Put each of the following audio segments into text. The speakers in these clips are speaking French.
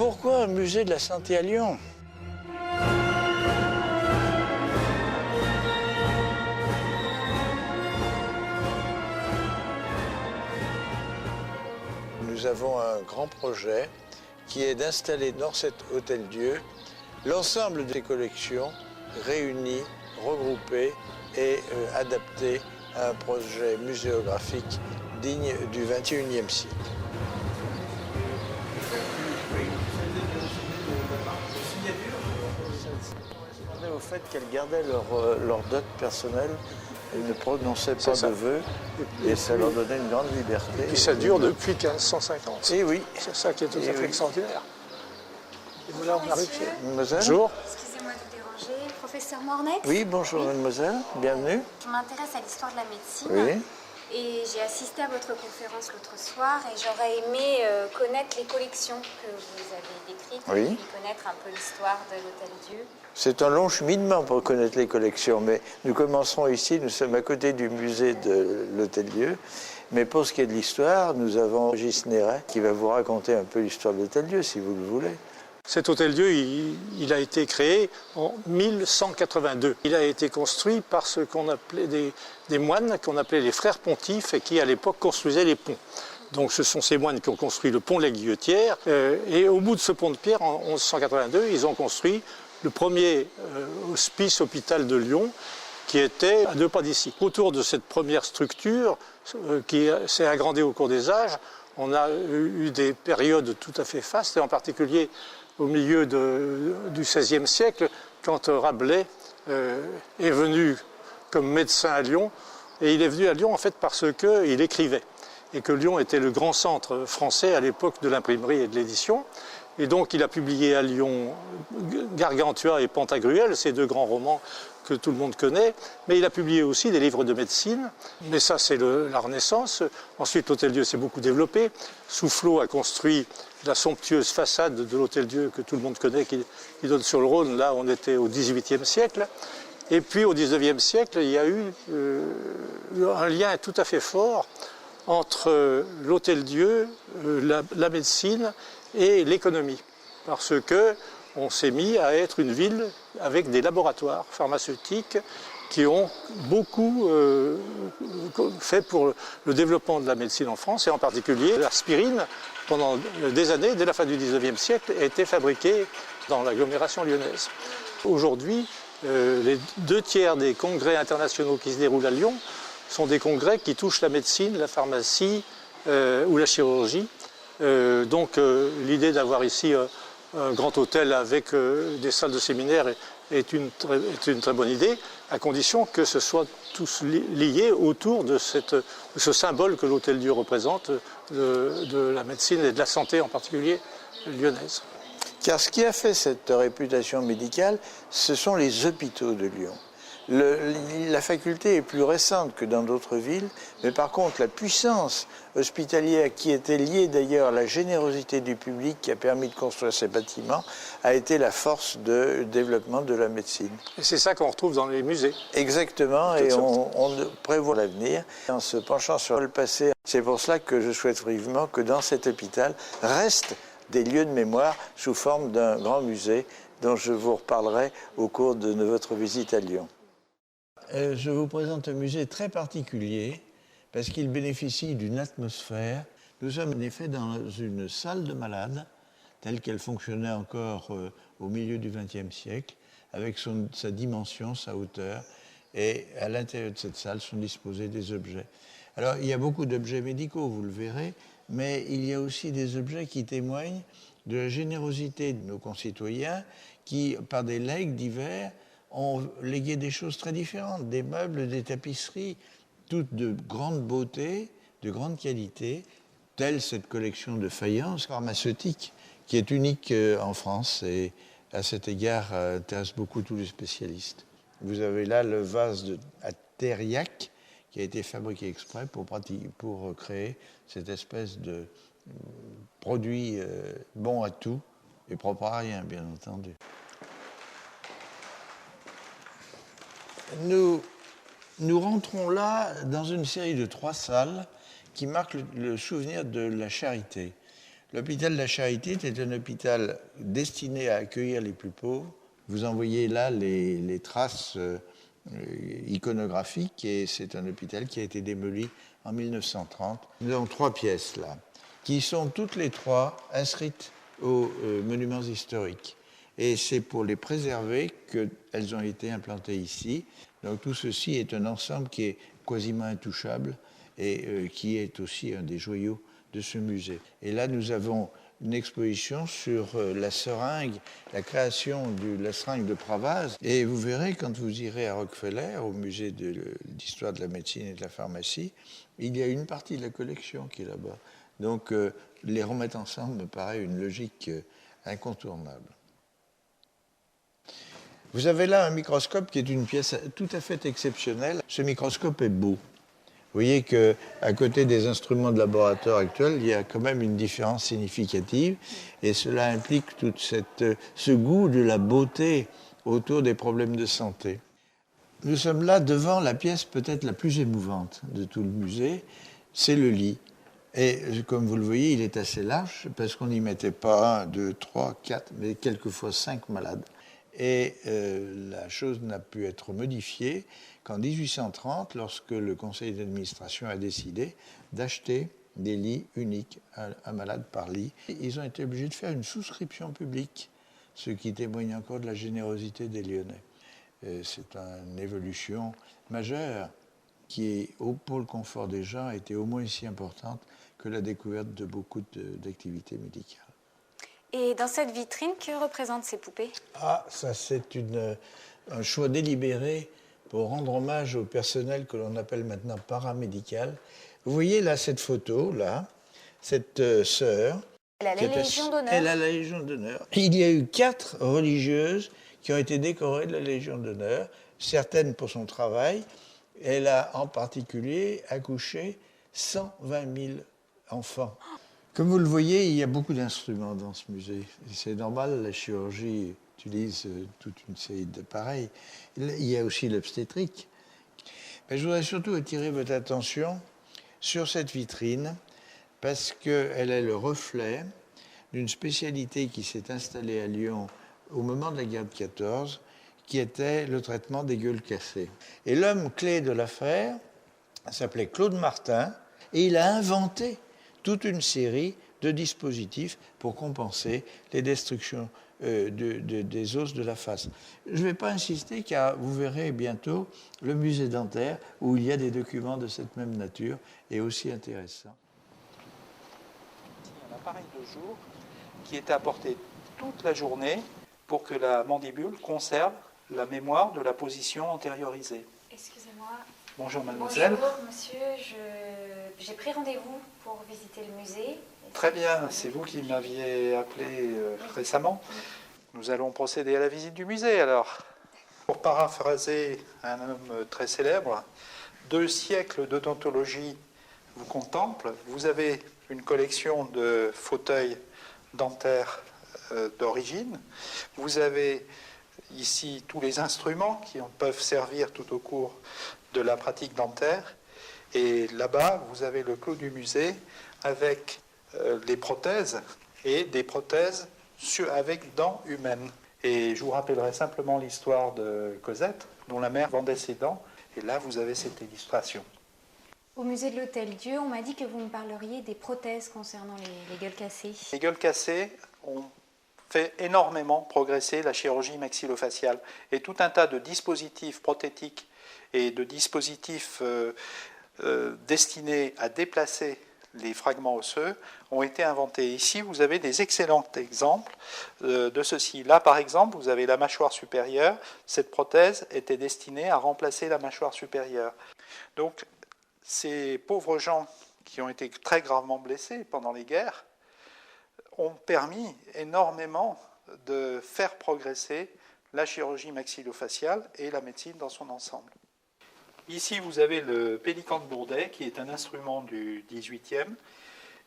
pourquoi un musée de la santé à Lyon? Nous avons un grand projet qui est d'installer dans cet hôtel-Dieu l'ensemble des collections réunies, regroupées et adaptées à un projet muséographique digne du XXIe siècle. Ça correspondait au fait qu'elles gardaient leur dot personnelle. Elles ne prononçaient pas de vœux et ça leur donnait une grande liberté. Et puis ça dure depuis 1550. Et oui. C'est ça qui est tout à fait extraordinaire. Et voilà, on arrive. Mademoiselle. Bonjour. Excusez-moi de vous déranger. Professeur Mornet? Oui, bonjour mademoiselle, bienvenue. Je m'intéresse à l'histoire de la médecine. Oui. Et j'ai assisté à votre conférence l'autre soir et j'aurais aimé connaître les collections que vous avez décrites Oui. et puis connaître un peu l'histoire de l'Hôtel-Dieu. C'est un long cheminement pour connaître les collections, mais nous commencerons ici, nous sommes à côté du musée de l'Hôtel-Dieu. Mais pour ce qui est de l'histoire, nous avons Régis Néret qui va vous raconter un peu l'histoire de l'Hôtel-Dieu, si vous le voulez. Cet hôtel-Dieu, il a été créé en 1182. Il a été construit par ce qu'on appelait des moines, qu'on appelait les frères pontifes, et qui à l'époque construisaient les ponts. Donc ce sont ces moines qui ont construit le pont de la Guillotière. Et au bout de ce pont de pierre, en 1182, ils ont construit le premier hospice hôpital de Lyon, qui était à 2 pas d'ici. Autour de cette première structure, qui s'est agrandie au cours des âges, on a eu des périodes tout à fait fastes, et en particulier au milieu du XVIe siècle, quand Rabelais est venu comme médecin à Lyon. Et il est venu à Lyon en fait parce qu'il écrivait. Et que Lyon était le grand centre français à l'époque de l'imprimerie et de l'édition. Et donc il a publié à Lyon Gargantua et Pantagruel, ces 2 grands romans que tout le monde connaît, mais il a publié aussi des livres de médecine, mais ça c'est la Renaissance. Ensuite l'Hôtel-Dieu s'est beaucoup développé. Soufflot a construit la somptueuse façade de l'Hôtel-Dieu que tout le monde connaît, qui donne sur le Rhône. Là on était au XVIIIe siècle. Et puis au XIXe siècle, il y a eu un lien tout à fait fort entre l'Hôtel-Dieu, la médecine et l'économie, parce que on s'est mis à être une ville avec des laboratoires pharmaceutiques qui ont beaucoup fait pour le développement de la médecine en France, et en particulier l'aspirine, pendant des années, dès la fin du XIXe siècle, a été fabriquée dans l'agglomération lyonnaise. Aujourd'hui, les 2 tiers des congrès internationaux qui se déroulent à Lyon sont des congrès qui touchent la médecine, la pharmacie ou la chirurgie. Donc l'idée d'avoir ici un grand hôtel avec des salles de séminaire est une très bonne idée, à condition que ce soit tous liés autour de ce symbole que l'Hôtel-Dieu représente, de la médecine et de la santé en particulier lyonnaise. Car ce qui a fait cette réputation médicale, ce sont les hôpitaux de Lyon. La faculté est plus récente que dans d'autres villes, mais par contre la puissance hospitalière, qui était liée d'ailleurs à la générosité du public qui a permis de construire ces bâtiments, a été la force de développement de la médecine. Et c'est ça qu'on retrouve dans les musées. Exactement, et on prévoit l'avenir en se penchant sur le passé. C'est pour cela que je souhaite vivement que dans cet hôpital restent des lieux de mémoire sous forme d'un grand musée dont je vous reparlerai au cours de votre visite à Lyon. Je vous présente un musée très particulier parce qu'il bénéficie d'une atmosphère. Nous sommes en effet dans une salle de malade telle qu'elle fonctionnait encore au milieu du XXe siècle, avec sa dimension, sa hauteur, et à l'intérieur de cette salle sont disposés des objets. Alors il y a beaucoup d'objets médicaux, vous le verrez, mais il y a aussi des objets qui témoignent de la générosité de nos concitoyens qui, par des legs divers, ont légué des choses très différentes, des meubles, des tapisseries, toutes de grande beauté, de grande qualité, telle cette collection de faïences pharmaceutiques qui est unique en France et à cet égard intéresse beaucoup tous les spécialistes. Vous avez là le vase à Thériaque qui a été fabriqué exprès pour créer cette espèce de produit bon à tout et propre à rien, bien entendu. Nous rentrons là dans une série de 3 salles qui marquent le souvenir de la charité. L'hôpital de la Charité était un hôpital destiné à accueillir les plus pauvres. Vous en voyez là les traces iconographique et c'est un hôpital qui a été démoli en 1930. Nous avons 3 pièces là, qui sont toutes les 3 inscrites aux monuments historiques. Et c'est pour les préserver qu'elles ont été implantées ici. Donc tout ceci est un ensemble qui est quasiment intouchable et qui est aussi un des joyaux de ce musée. Et là, nous avons une exposition sur la seringue, la création de la seringue de Pravaz. Et vous verrez, quand vous irez à Rockefeller, au musée d'histoire de la médecine et de la pharmacie, il y a une partie de la collection qui est là-bas. Donc, les remettre ensemble me paraît une logique incontournable. Vous avez là un microscope qui est une pièce tout à fait exceptionnelle. Ce microscope est beau. Vous voyez qu'à côté des instruments de laboratoire actuels, il y a quand même une différence significative et cela implique tout ce goût de la beauté autour des problèmes de santé. Nous sommes là devant la pièce peut-être la plus émouvante de tout le musée, c'est le lit. Et comme vous le voyez, il est assez large parce qu'on n'y mettait pas 1, 2, 3, 4, mais quelquefois 5 malades. Et la chose n'a pu être modifiée qu'en 1830, lorsque le conseil d'administration a décidé d'acheter des lits uniques, un malade par lit. Ils ont été obligés de faire une souscription publique, ce qui témoigne encore de la générosité des Lyonnais. C'est une évolution majeure qui, pour le confort des gens, était au moins aussi importante que la découverte de beaucoup d'activités médicales. Et dans cette vitrine, que représentent ces poupées? Ah, ça c'est un choix délibéré pour rendre hommage au personnel que l'on appelle maintenant paramédical. Vous voyez là cette photo, là, cette sœur. Elle a la Légion d'honneur. Elle a la Légion d'honneur. Il y a eu 4 religieuses qui ont été décorées de la Légion d'honneur, certaines pour son travail. Elle a en particulier accouché 120 000 enfants. Comme vous le voyez, il y a beaucoup d'instruments dans ce musée. C'est normal, la chirurgie utilise toute une série d'appareils. Il y a aussi l'obstétrique. Mais je voudrais surtout attirer votre attention sur cette vitrine parce qu'elle est le reflet d'une spécialité qui s'est installée à Lyon au moment de la guerre de 14, qui était le traitement des gueules cassées. Et l'homme clé de l'affaire s'appelait Claude Martin et il a inventé toute une série de dispositifs pour compenser les destructions des os de la face. Je ne vais pas insister car vous verrez bientôt le musée dentaire où il y a des documents de cette même nature et aussi intéressants. Un appareil de jour qui est apporté toute la journée pour que la mandibule conserve la mémoire de la position antériorisée. Excusez-moi. Bonjour mademoiselle. Bonjour monsieur, j'ai pris rendez-vous pour visiter le musée. Très bien, c'est vous qui m'aviez appelé récemment. Nous allons procéder à la visite du musée alors. Pour paraphraser un homme très célèbre, 2 siècles d'odontologie vous contemplent. Vous avez une collection de fauteuils dentaires d'origine. Vous avez ici tous les instruments qui peuvent servir tout au cours de la pratique dentaire. Et là-bas, vous avez le clos du musée avec les prothèses et des prothèses avec dents humaines. Et je vous rappellerai simplement l'histoire de Cosette, dont la mère vendait ses dents. Et là, vous avez cette illustration. Au musée de l'Hôtel-Dieu, on m'a dit que vous me parleriez des prothèses concernant les gueules cassées. Les gueules cassées ont fait énormément progresser la chirurgie maxillofaciale. Et tout un tas de dispositifs prothétiques et de dispositifs destinés à déplacer les fragments osseux ont été inventés. Ici, vous avez des excellents exemples de ceci. Là, par exemple, vous avez la mâchoire supérieure. Cette prothèse était destinée à remplacer la mâchoire supérieure. Donc, ces pauvres gens qui ont été très gravement blessés pendant les guerres ont permis énormément de faire progresser la chirurgie maxillofaciale et la médecine dans son ensemble. Ici, vous avez le pélican de Bourdet, qui est un instrument du XVIIIe.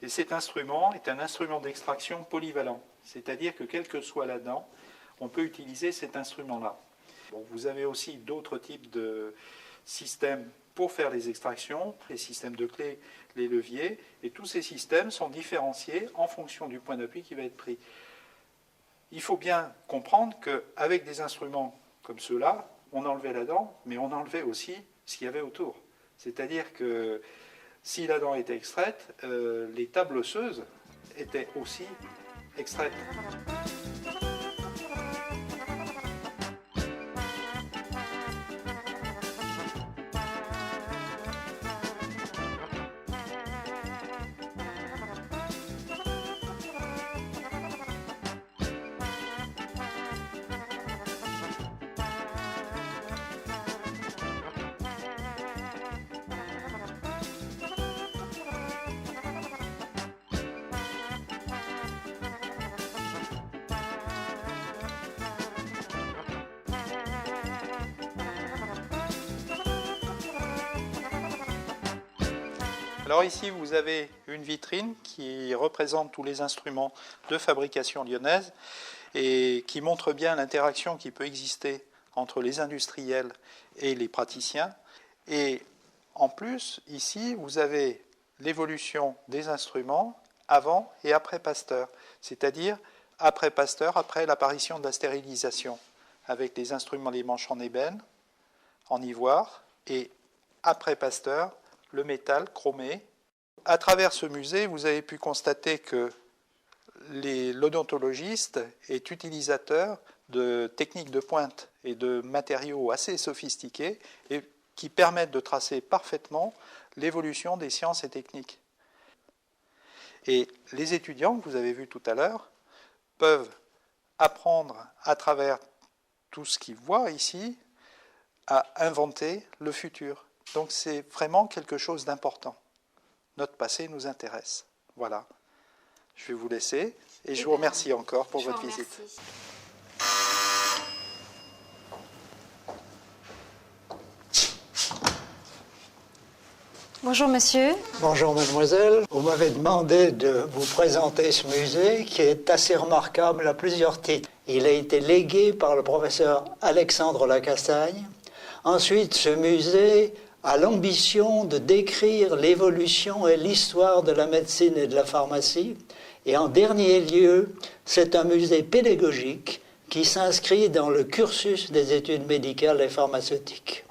Et cet instrument est un instrument d'extraction polyvalent. C'est-à-dire que, quelle que soit la dent, on peut utiliser cet instrument-là. Bon, vous avez aussi d'autres types de systèmes pour faire les extractions, les systèmes de clés, les leviers, et tous ces systèmes sont différenciés en fonction du point d'appui qui va être pris. Il faut bien comprendre qu'avec des instruments comme ceux-là, on enlevait la dent, mais on enlevait aussi ce qu'il y avait autour. C'est-à-dire que si la dent était extraite, les tables osseuses étaient aussi extraites. Alors ici, vous avez une vitrine qui représente tous les instruments de fabrication lyonnaise et qui montre bien l'interaction qui peut exister entre les industriels et les praticiens. Et en plus, ici, vous avez l'évolution des instruments avant et après Pasteur, c'est-à-dire après Pasteur, après l'apparition de la stérilisation, avec des instruments, les manches en ébène, en ivoire, et après Pasteur, le métal chromé. À travers ce musée, vous avez pu constater que l'odontologiste est utilisateur de techniques de pointe et de matériaux assez sophistiqués et qui permettent de tracer parfaitement l'évolution des sciences et techniques. Et les étudiants que vous avez vus tout à l'heure peuvent apprendre à travers tout ce qu'ils voient ici à inventer le futur. Donc c'est vraiment quelque chose d'important. Notre passé nous intéresse. Voilà. Je vais vous laisser et je vous remercie encore pour votre visite. Bonjour monsieur. Bonjour mademoiselle. Vous m'avez demandé de vous présenter ce musée qui est assez remarquable à plusieurs titres. Il a été légué par le professeur Alexandre Lacassagne. Ensuite, ce musée a l'ambition de décrire l'évolution et l'histoire de la médecine et de la pharmacie. Et en dernier lieu, c'est un musée pédagogique qui s'inscrit dans le cursus des études médicales et pharmaceutiques.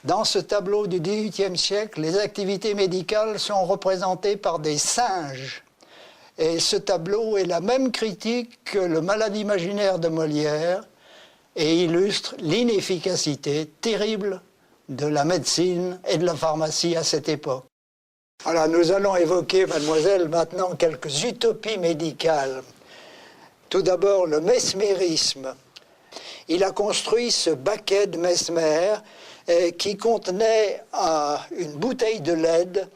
Dans ce tableau du XVIIIe siècle, les activités médicales sont représentées par des singes. Et ce tableau est la même critique que le Malade imaginaire de Molière et illustre l'inefficacité terrible de la médecine et de la pharmacie à cette époque. Alors nous allons évoquer, mademoiselle, maintenant quelques utopies médicales. Tout d'abord, le mesmérisme. Il a construit ce baquet de Mesmer qui contenait une bouteille de lait,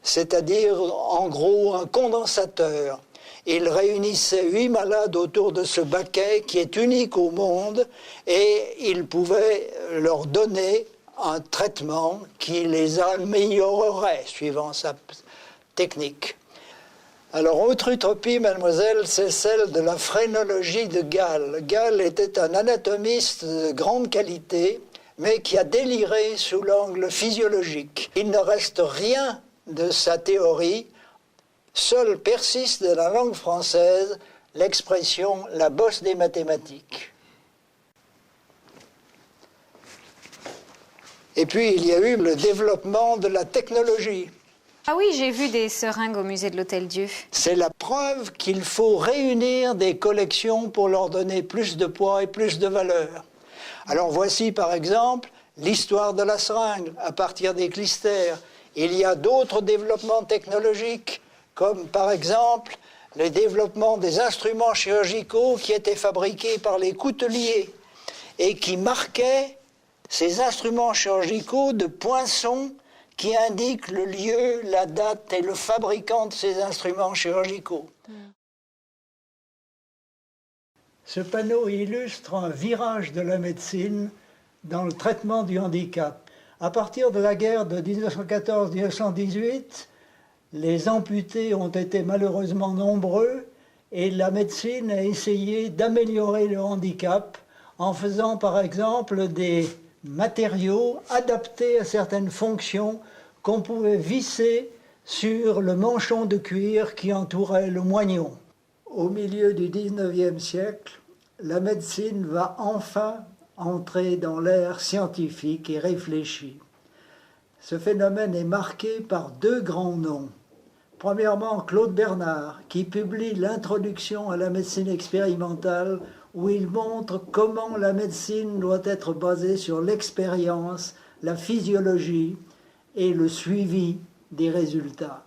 c'est-à-dire en gros un condensateur. Il réunissait 8 malades autour de ce baquet qui est unique au monde et il pouvait leur donner un traitement qui les améliorerait suivant sa technique. Alors, autre utopie, mademoiselle, c'est celle de la phrénologie de Gall. Gall était un anatomiste de grande qualité, mais qui a déliré sous l'angle physiologique. Il ne reste rien de sa théorie, seul persiste de la langue française l'expression « la bosse des mathématiques ». Et puis, il y a eu le développement de la technologie. Ah oui, j'ai vu des seringues au musée de l'Hôtel-Dieu. C'est la preuve qu'il faut réunir des collections pour leur donner plus de poids et plus de valeur. Alors voici par exemple l'histoire de la seringue à partir des clistères. Il y a d'autres développements technologiques, comme par exemple le développement des instruments chirurgicaux qui étaient fabriqués par les couteliers et qui marquaient ces instruments chirurgicaux de poinçons qui indiquent le lieu, la date et le fabricant de ces instruments chirurgicaux. Ce panneau illustre un virage de la médecine dans le traitement du handicap. À partir de la guerre de 1914-1918, les amputés ont été malheureusement nombreux et la médecine a essayé d'améliorer le handicap en faisant par exemple des matériaux adaptés à certaines fonctions qu'on pouvait visser sur le manchon de cuir qui entourait le moignon. Au milieu du XIXe siècle, la médecine va enfin entrer dans l'ère scientifique et réfléchie. Ce phénomène est marqué par deux grands noms. Premièrement, Claude Bernard, qui publie l'introduction à la médecine expérimentale, où il montre comment la médecine doit être basée sur l'expérience, la physiologie et le suivi des résultats.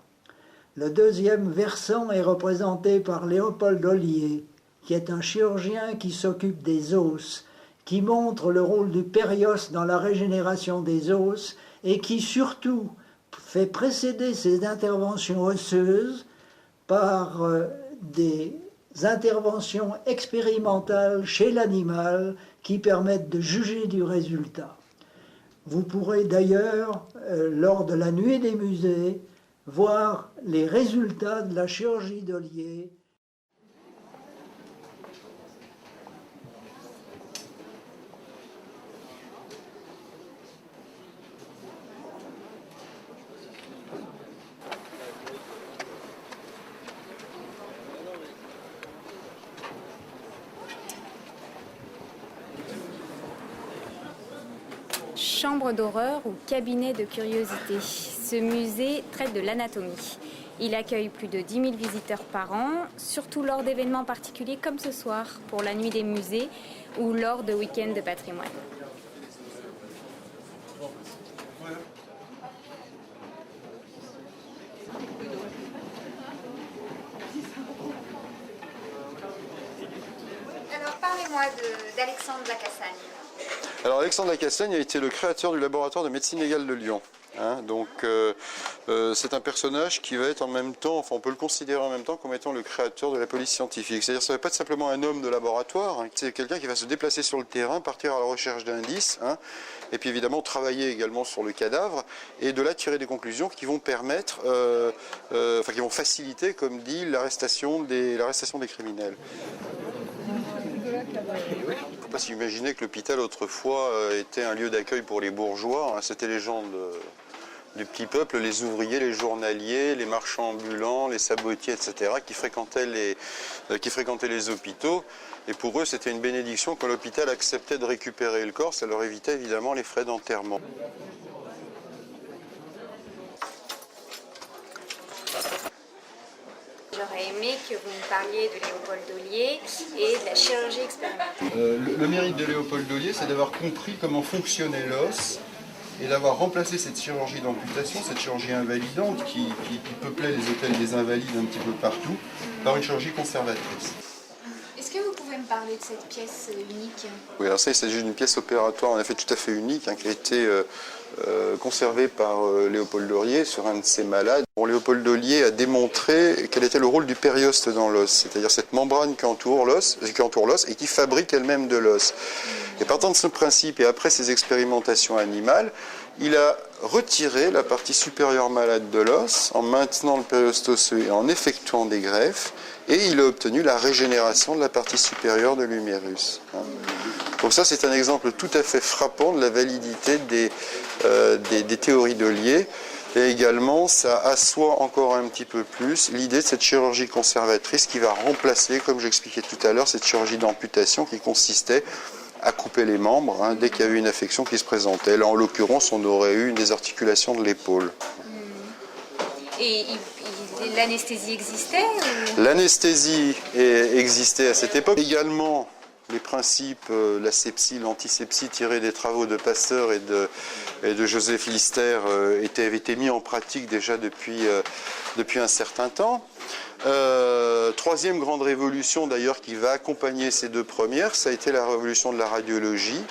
Le deuxième versant est représenté par Léopold Ollier, qui est un chirurgien qui s'occupe des os, qui montre le rôle du périos dans la régénération des os et qui surtout fait précéder ces interventions osseuses par des interventions expérimentales chez l'animal qui permettent de juger du résultat. Vous pourrez d'ailleurs, lors de la nuit des musées, voir les résultats de la chirurgie d'Ollier. Chambre d'horreur ou cabinet de curiosité. Ce musée traite de l'anatomie. Il accueille plus de 10 000 visiteurs par an, surtout lors d'événements particuliers comme ce soir, pour la nuit des musées ou lors de week-ends de patrimoine. Alors parlez-moi d'Alexandre Lacassagne. Alors Alexandre Lacassagne a été le créateur du laboratoire de médecine légale de Lyon. C'est un personnage qui va être en même temps, enfin on peut le considérer en même temps comme étant le créateur de la police scientifique. C'est-à-dire que ça ne va pas être simplement un homme de laboratoire, c'est quelqu'un qui va se déplacer sur le terrain, partir à la recherche d'indices, et puis évidemment travailler également sur le cadavre, et de là tirer des conclusions qui vont permettre, qui vont faciliter, comme dit, l'arrestation des criminels. Il ne faut pas s'imaginer que l'hôpital autrefois était un lieu d'accueil pour les bourgeois. C'était les gens du petit peuple, les ouvriers, les journaliers, les marchands ambulants, les sabotiers, etc., qui fréquentaient les hôpitaux. Et pour eux, c'était une bénédiction quand l'hôpital acceptait de récupérer le corps. Ça leur évitait évidemment les frais d'enterrement. J'aurais aimé que vous me parliez de Léopold Ollier et de la chirurgie expérimentale. Le mérite de Léopold Ollier, c'est d'avoir compris comment fonctionnait l'os et d'avoir remplacé cette chirurgie d'amputation, cette chirurgie invalidante qui peuplait les hôtels des Invalides un petit peu partout, par une chirurgie conservatrice. Est-ce que vous pouvez me parler de cette pièce unique ? Oui, alors ça, il s'agit d'une pièce opératoire en effet tout à fait unique, qui a été conservée par Léopold Ollier sur un de ses malades. Bon, Léopold Ollier a démontré quel était le rôle du périoste dans l'os, c'est-à-dire cette membrane qui entoure l'os et qui fabrique elle-même de l'os. Et partant de ce principe et après ses expérimentations animales, il a retiré la partie supérieure malade de l'os en maintenant le périoste osseux et en effectuant des greffes, et il a obtenu la régénération de la partie supérieure de l'humérus. Donc ça, c'est un exemple tout à fait frappant de la validité des théories d'Ollier. Et également, ça assoit encore un petit peu plus l'idée de cette chirurgie conservatrice qui va remplacer, comme j'expliquais tout à l'heure, cette chirurgie d'amputation qui consistait à couper les membres dès qu'il y avait une affection qui se présentait. Là, en l'occurrence, on aurait eu une désarticulation de l'épaule. Et l'anesthésie existait ou... L'anesthésie existait à cette époque. Également, les principes, l'asepsie, l'antisepsie tirés des travaux de Pasteur et de Joseph Lister avaient été mis en pratique déjà depuis un certain temps. Troisième grande révolution d'ailleurs qui va accompagner ces deux premières, ça a été la révolution de la radiologie,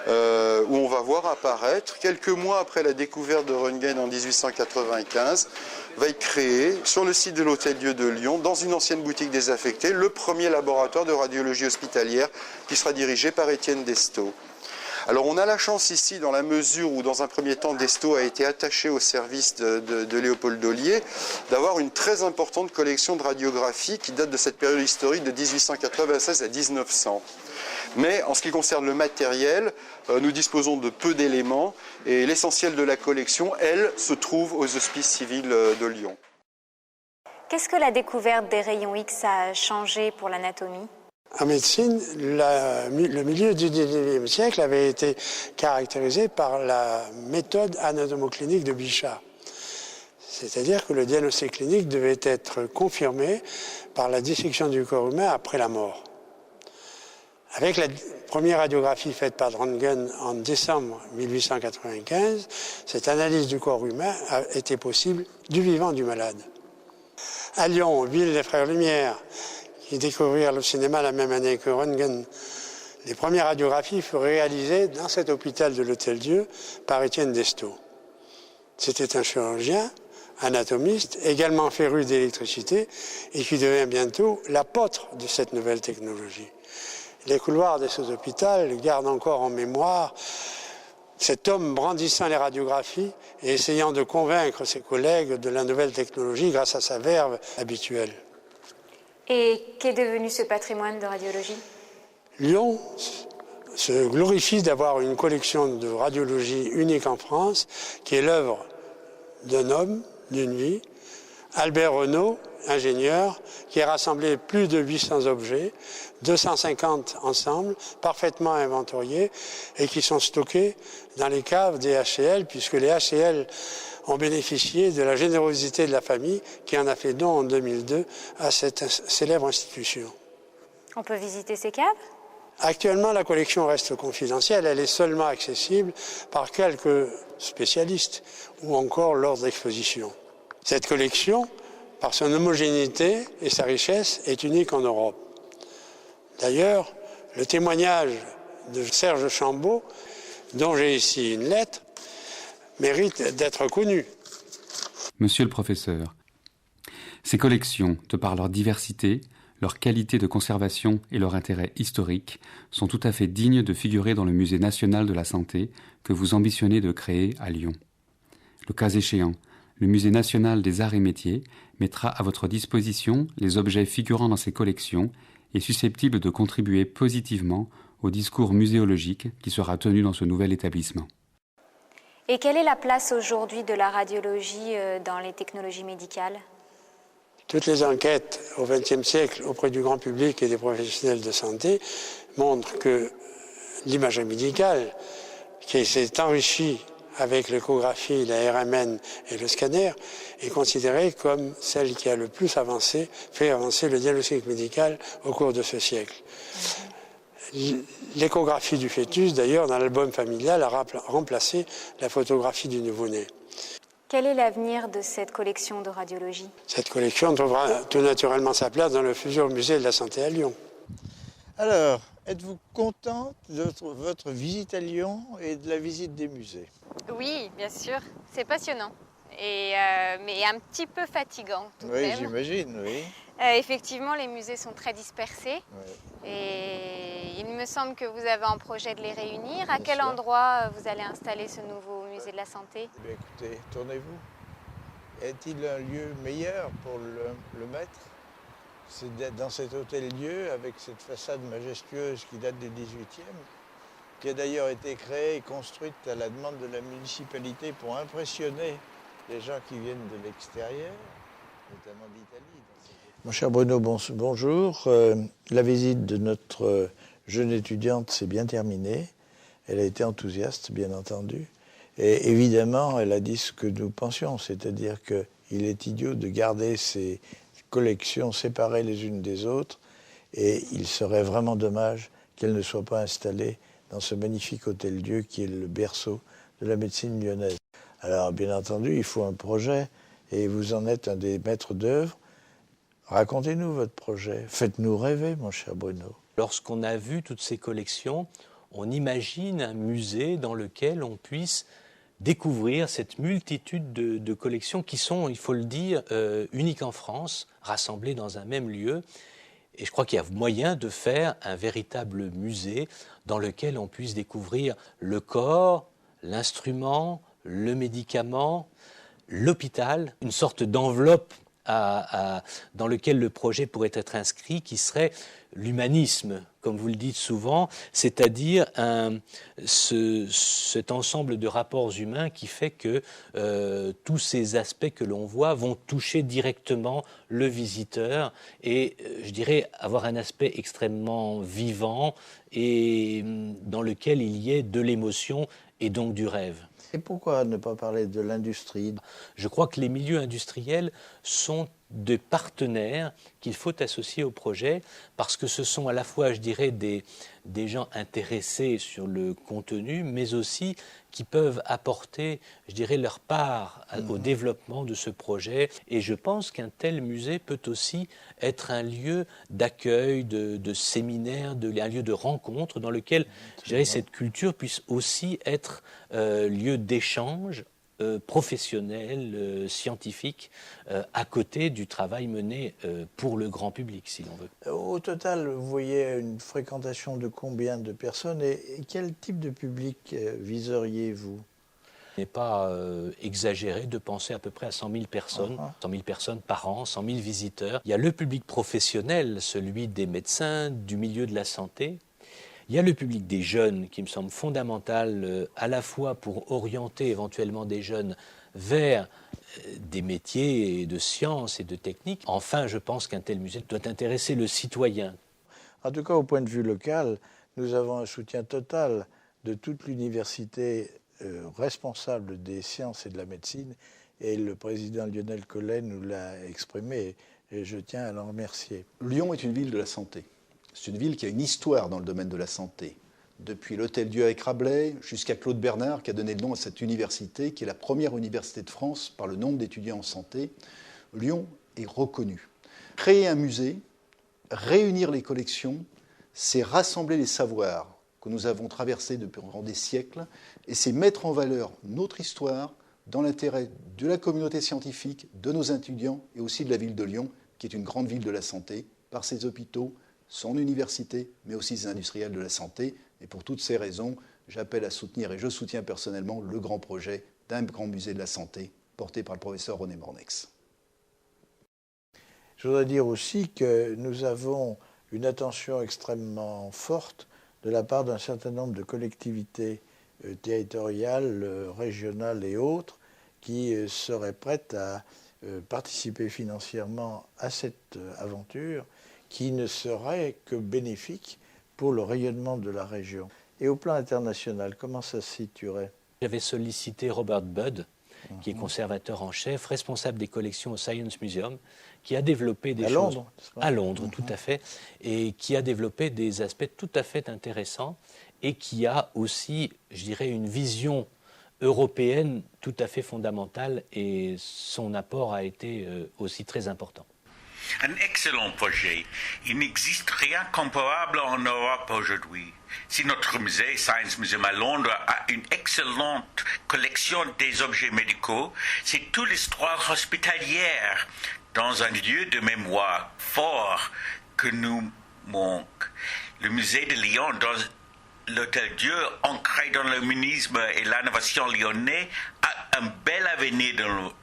où on va voir apparaître, quelques mois après la découverte de Röntgen en 1895, va être créé sur le site de l'Hôtel-Dieu de Lyon, dans une ancienne boutique désaffectée, le premier laboratoire de radiologie hospitalière qui sera dirigé par Étienne Destaut. Alors on a la chance ici, dans la mesure où dans un premier temps Destaut a été attaché au service de Léopold Ollier, d'avoir une très importante collection de radiographie qui date de cette période historique de 1896 à 1900. Mais en ce qui concerne le matériel, nous disposons de peu d'éléments et l'essentiel de la collection, elle, se trouve aux Hospices civils de Lyon. Qu'est-ce que la découverte des rayons X a changé pour l'anatomie ? En médecine, le milieu du XIXe siècle avait été caractérisé par la méthode anatomoclinique de Bichat. C'est-à-dire que le diagnostic clinique devait être confirmé par la dissection du corps humain après la mort. Avec la première radiographie faite par Röntgen en décembre 1895, cette analyse du corps humain a été possible du vivant du malade. À Lyon, ville des Frères Lumière, qui découvrirent le cinéma la même année que Röntgen, les premières radiographies furent réalisées dans cet hôpital de l'Hôtel-Dieu par Étienne Destaut. C'était un chirurgien, anatomiste, également féru d'électricité et qui devint bientôt l'apôtre de cette nouvelle technologie. Les couloirs de cet hôpital gardent encore en mémoire cet homme brandissant les radiographies et essayant de convaincre ses collègues de la nouvelle technologie grâce à sa verve habituelle. Et qu'est devenu ce patrimoine de radiologie ? Lyon se glorifie d'avoir une collection de radiologie unique en France, qui est l'œuvre d'un homme, d'une vie, Albert Renaud, ingénieur, qui a rassemblé plus de 800 objets, 250 ensemble, parfaitement inventoriés, et qui sont stockés dans les caves des HCL, puisque les HCL ont bénéficié de la générosité de la famille, qui en a fait don en 2002 à cette célèbre institution. On peut visiter ces caves ? Actuellement, la collection reste confidentielle, elle est seulement accessible par quelques spécialistes ou encore lors d'expositions. Cette collection, par son homogénéité et sa richesse, est unique en Europe. D'ailleurs, le témoignage de Serge Chambaud, dont j'ai ici une lettre, mérite d'être connu. Monsieur le professeur, ces collections, de par leur diversité, leur qualité de conservation et leur intérêt historique, sont tout à fait dignes de figurer dans le Musée national de la santé que vous ambitionnez de créer à Lyon. Le cas échéant, le Musée national des arts et métiers mettra à votre disposition les objets figurant dans ces collections et susceptibles de contribuer positivement au discours muséologique qui sera tenu dans ce nouvel établissement. Et quelle est la place aujourd'hui de la radiologie dans les technologies médicales ? Toutes les enquêtes au XXe siècle auprès du grand public et des professionnels de santé montrent que l'imagerie médicale, qui s'est enrichie avec l'échographie, la RMN et le scanner, est considérée comme celle qui a le plus fait avancer le diagnostic médical au cours de ce siècle. L'échographie du fœtus, d'ailleurs, dans l'album familial, a remplacé la photographie du nouveau-né. Quel est l'avenir de cette collection de radiologie ? Cette collection trouvera tout naturellement sa place dans le futur musée de la santé à Lyon. Alors, êtes-vous contente de votre visite à Lyon et de la visite des musées ? Oui, bien sûr. C'est passionnant. Mais un petit peu fatigant tout de même. Oui, j'imagine, oui. Effectivement, les musées sont très dispersés. Oui. Et il me semble que vous avez en projet de les réunir. À quel endroit vous allez installer ce nouveau musée de la santé ? Eh bien, écoutez, tournez-vous. Est-il un lieu meilleur pour le mettre ? C'est d'être dans cet hôtel-Dieu avec cette façade majestueuse qui date du XVIIIe, qui a d'ailleurs été créée et construite à la demande de la municipalité pour impressionner les gens qui viennent de l'extérieur, notamment d'Italie. Mon cher Bruno, bonjour. La visite de notre jeune étudiante s'est bien terminée. Elle a été enthousiaste, bien entendu. Et évidemment, elle a dit ce que nous pensions, c'est-à-dire qu'il est idiot de garder ces collections séparées les unes des autres, et il serait vraiment dommage qu'elles ne soient pas installées dans ce magnifique hôtel-Dieu qui est le berceau de la médecine lyonnaise. Alors, bien entendu, il faut un projet, et vous en êtes un des maîtres d'œuvre. Racontez-nous votre projet. Faites-nous rêver, mon cher Bruno. Lorsqu'on a vu toutes ces collections, on imagine un musée dans lequel on puisse découvrir cette multitude de collections qui sont, il faut le dire, uniques en France, rassemblées dans un même lieu. Et je crois qu'il y a moyen de faire un véritable musée dans lequel on puisse découvrir le corps, l'instrument, le médicament, l'hôpital, une sorte d'enveloppe dans lequel le projet pourrait être inscrit, qui serait l'humanisme, comme vous le dites souvent, c'est-à-dire cet ensemble de rapports humains qui fait que tous ces aspects que l'on voit vont toucher directement le visiteur et, je dirais, avoir un aspect extrêmement vivant et dans lequel il y ait de l'émotion et donc du rêve. Et pourquoi ne pas parler de l'industrie ? Je crois que les milieux industriels sont des partenaires qu'il faut associer au projet parce que ce sont à la fois, je dirais, des gens intéressés sur le contenu, mais aussi qui peuvent apporter, je dirais, leur part au développement de ce projet. Et je pense qu'un tel musée peut aussi être un lieu d'accueil, de séminaire, un lieu de rencontre dans lequel, je dirais, cette culture puisse aussi être lieu d'échange professionnel, scientifique, à côté du travail mené pour le grand public, si l'on veut. Au total, vous voyez une fréquentation de combien de personnes et quel type de public viseriez-vous ? Il n'est pas exagéré de penser à peu près à 100 000 personnes, 100 000 personnes par an, 100 000 visiteurs. Il y a le public professionnel, celui des médecins, du milieu de la santé. Il y a le public des jeunes qui me semble fondamental à la fois pour orienter éventuellement des jeunes vers des métiers de sciences et de techniques. Enfin, je pense qu'un tel musée doit intéresser le citoyen. En tout cas, au point de vue local, nous avons un soutien total de toute l'université responsable des sciences et de la médecine. Et le président Lionel Collet nous l'a exprimé et je tiens à l'en remercier. Lyon est une ville de la santé. C'est une ville qui a une histoire dans le domaine de la santé. Depuis l'Hôtel-Dieu avec Rabelais jusqu'à Claude Bernard qui a donné le nom à cette université, qui est la première université de France par le nombre d'étudiants en santé, Lyon est reconnue. Créer un musée, réunir les collections, c'est rassembler les savoirs que nous avons traversés durant des siècles et c'est mettre en valeur notre histoire dans l'intérêt de la communauté scientifique, de nos étudiants et aussi de la ville de Lyon, qui est une grande ville de la santé, par ses hôpitaux, son université, mais aussi ses industriels de la santé. Et pour toutes ces raisons, j'appelle à soutenir, et je soutiens personnellement, le grand projet d'un grand musée de la santé porté par le professeur René Mornex. Je voudrais dire aussi que nous avons une attention extrêmement forte de la part d'un certain nombre de collectivités territoriales, régionales et autres, qui seraient prêtes à participer financièrement à cette aventure, qui ne serait que bénéfique pour le rayonnement de la région. Et au plan international, comment ça se situerait ? J'avais sollicité Robert Budd, qui est conservateur en chef, responsable des collections au Science Museum, qui a développé des choses... À Londres, tout à fait, et qui a développé des aspects tout à fait intéressants et qui a aussi, je dirais, une vision européenne tout à fait fondamentale et son apport a été aussi très important. Un excellent projet. Il n'existe rien comparable en Europe aujourd'hui. Si notre musée, Science Museum à Londres, a une excellente collection des objets médicaux, c'est toute l'histoire hospitalière dans un lieu de mémoire fort que nous manque. Le musée de Lyon, dans l'Hôtel-Dieu, ancré dans l'humanisme et l'innovation lyonnais, a un bel avenir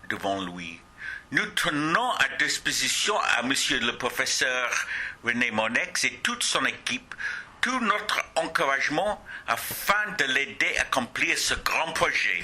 devant lui. Nous tenons à disposition à monsieur le professeur René Mornex et toute son équipe tout notre encouragement afin de l'aider à accomplir ce grand projet.